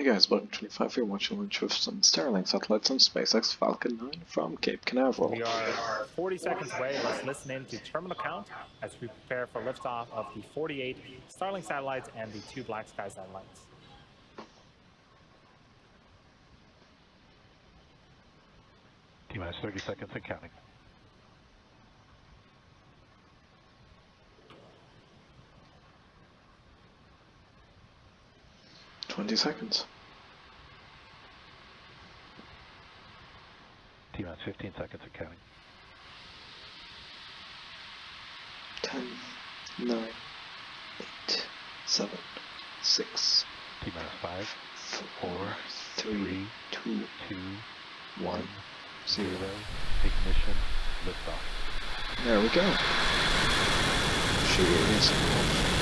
Hey guys, welcome to 25. You're watching a launch of some Starlink satellites on SpaceX Falcon 9 from Cape Canaveral. We are 40 seconds away. Let's listen in to terminal count as we prepare for liftoff of the 48 Starlink satellites and the 2 Black Sky satellites. T-minus 30 seconds and counting. Seconds. T-minus 15 seconds and counting. 10, 9, 8, 7, 6. T-minus 5, 4, 3, 2, 1, 0. Ignition, liftoff. There we go. She is off.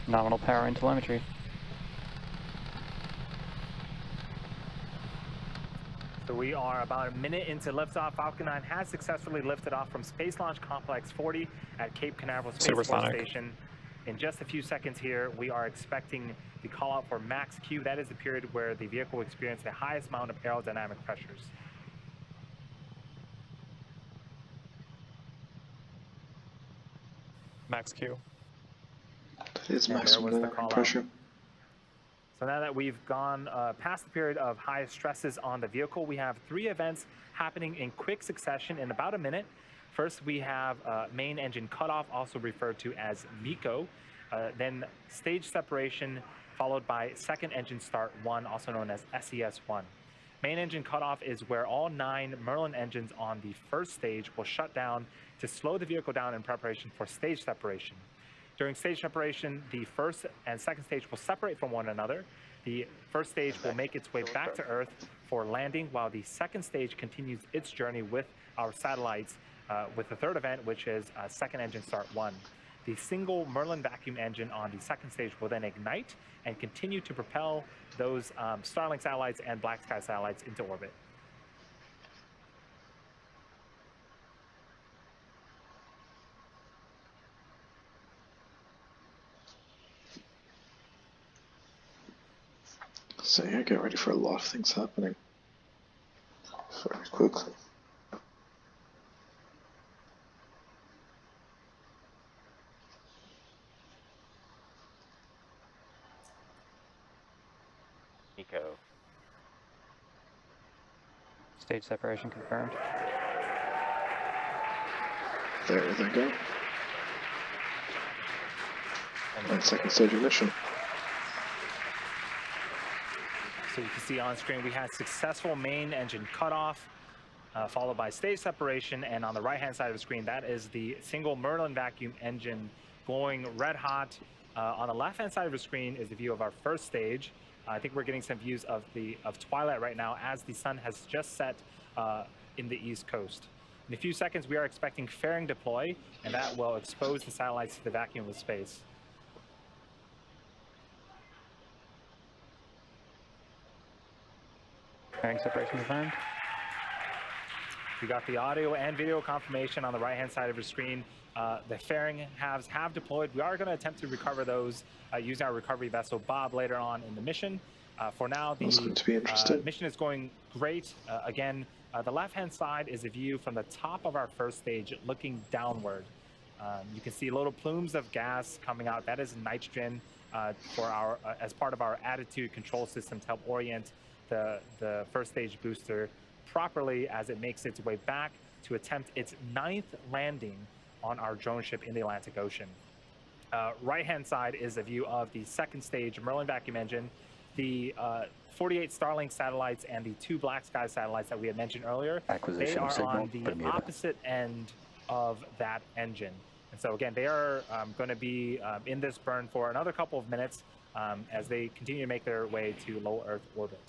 Nominal power and telemetry. So we are about a minute into liftoff. Falcon 9 has successfully lifted off from Space Launch Complex 40 at Cape Canaveral Space Force Station. In just a few seconds here, we are expecting the call out for max Q. That is the period where the vehicle will experience the highest amount of aerodynamic pressures. Max Q. That is maximum pressure. So now that we've gone past the period of highest stresses on the vehicle, we have 3 events happening in quick succession in about a minute. First, we have main engine cutoff, also referred to as MECO, then stage separation, followed by second engine start 1, also known as SES1. Main engine cutoff is where all 9 Merlin engines on the first stage will shut down to slow the vehicle down in preparation for stage separation. During stage separation, the first and second stage will separate from one another. The first stage will make its way back to Earth for landing, while the second stage continues its journey with our satellites with the third event, which is second engine start 1. The single Merlin vacuum engine on the second stage will then ignite and continue to propel those Starlink satellites and Black Sky satellites into orbit. So yeah, get ready for a lot of things happening very quickly. MECO. Stage separation confirmed. There they go. And second stage ignition. So you can see on screen we had successful main engine cutoff, followed by stage separation, and on the right-hand side of the screen, that is the single Merlin vacuum engine glowing red hot. On the left-hand side of the screen is the view of our first stage. I think we're getting some views of twilight right now as the sun has just set in the East Coast. In a few seconds, we are expecting fairing deploy, and that will expose the satellites to the vacuum of space. Fairing separation confirmed. We got the audio and video confirmation on the right-hand side of your screen. The fairing halves have deployed. We are going to attempt to recover those using our recovery vessel Bob later on in the mission. For now, the mission is going great. Again, the left-hand side is a view from the top of our first stage looking downward. You can see little plumes of gas coming out. That is nitrogen for our as part of our attitude control system to help orient the first stage booster properly as it makes its way back to attempt its 9th landing on our drone ship in the Atlantic Ocean. Right-hand side is a view of the second stage Merlin vacuum engine. The 48 Starlink satellites and the 2 Black Sky satellites that we had mentioned earlier, Acquisition they of are signal, on the Bermuda. opposite end of that engine. And so again, they are going to be in this burn for another couple of minutes as they continue to make their way to low Earth orbit.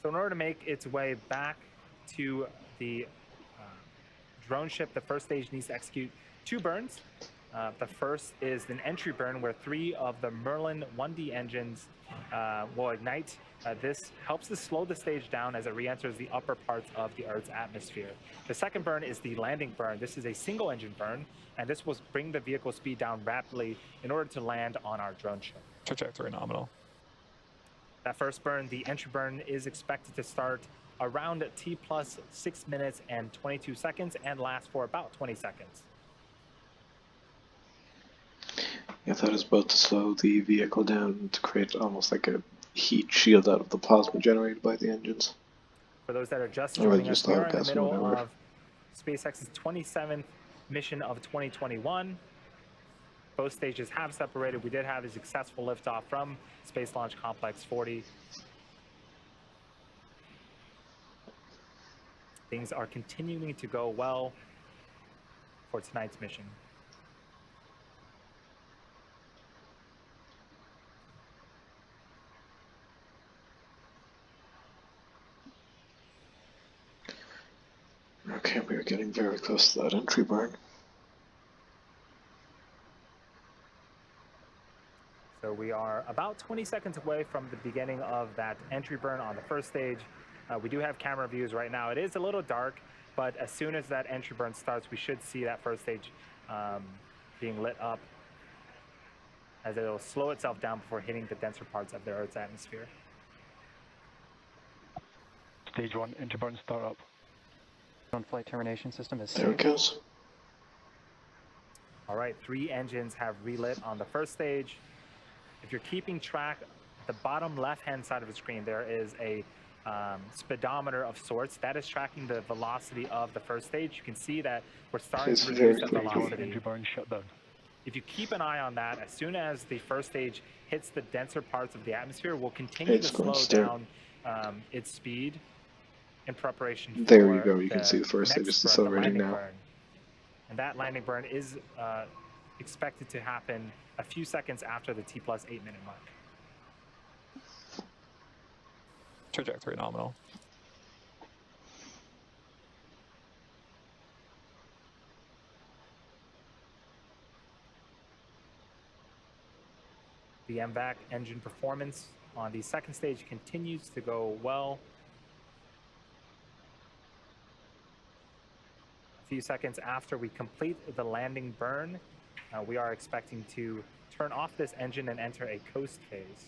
So in order to make its way back to the drone ship, the first stage needs to execute 2 burns. The first is an entry burn where 3 of the Merlin 1D engines will ignite. This helps to slow the stage down as it re-enters the upper parts of the Earth's atmosphere. The second burn is the landing burn. This is a single engine burn, and this will bring the vehicle speed down rapidly in order to land on our drone ship. Trajectory nominal. That first burn, the entry burn, is expected to start around T plus 6 minutes and 22 seconds and last for about 20 seconds. Yeah, that is both to slow the vehicle down to create almost like a heat shield out of the plasma generated by the engines. For those that are just Or joining just us, we are in the gas or middle whatever. of SpaceX's 27th mission of 2021. Both stages have separated. We did have a successful liftoff from Space Launch Complex 40. Things are continuing to go well for tonight's mission. Okay, we are getting very close to that entry burn. So we are about 20 seconds away from the beginning of that entry burn on the first stage. We do have camera views right now. It is a little dark, but as soon as that entry burn starts, we should see that first stage being lit up as it'll slow itself down before hitting the denser parts of the Earth's atmosphere. Stage 1 interburn startup. Drone flight termination system is There it safe. goes. All right, 3 engines have relit on the first stage. If you're keeping track, the bottom left-hand side of the screen, there is a speedometer of sorts that is tracking the velocity of the first stage. You can see that we're starting It's to very reduce the clear. velocity. Interburn shut down. If you keep an eye on that, as soon as the first stage hits the denser parts of the atmosphere, we'll continue It's to going slow to start. down its speed in preparation for There you go, you can see the first stage next is burn, the decelerating landing now. burn. And that landing burn is expected to happen a few seconds after the T plus 8 minute mark. Trajectory nominal. The MVAC engine performance on the second stage continues to go well. A few seconds after we complete the landing burn, we are expecting to turn off this engine and enter a coast phase.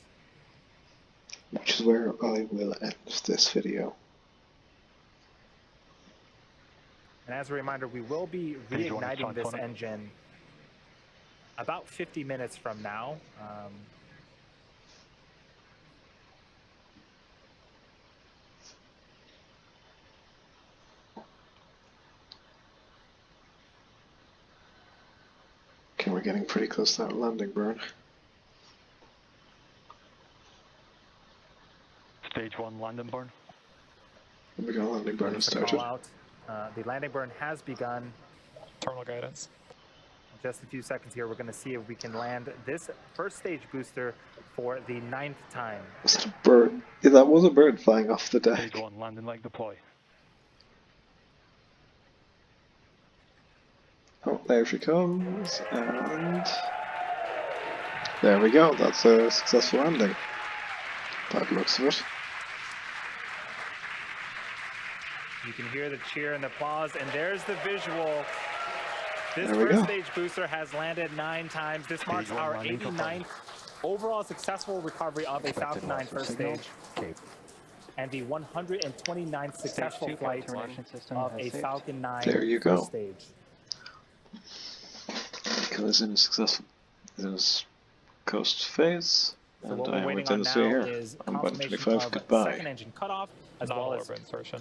Which is where I will end this video. And as a reminder, we will be Stage 1 is reigniting this Falcon. engine about 50 minutes from now. Okay, we're getting pretty close to that landing burn. Stage 1 landing burn. Here we go, landing burn has Just to call started. out, the landing burn has begun. Terminal guidance. In just a few seconds here, we're going to see if we can land this first stage booster for the 9th time. Was that a bird? Yeah, that was a bird flying off the deck. Stage 1 landing leg deploy. Oh, there she comes, and there we go, that's a successful landing. By the looks of it. You can hear the cheer and the applause, and there's the visual. This There we first go. stage booster has landed 9 times. This marks Stage 1 our landing 89th overall successful recovery of a Falcon 9 first signal, stage, Cape. and the 129th successful Stage 2 flight termination system of has a saved. Falcon 9 There you first go. stage. Vehicle is in a successful, is in its coast phase. So And what I we're am waiting within on the now sphere. is I'm button confirmation 25, of goodbye. second engine cutoff, as well as Non-orbit insertion.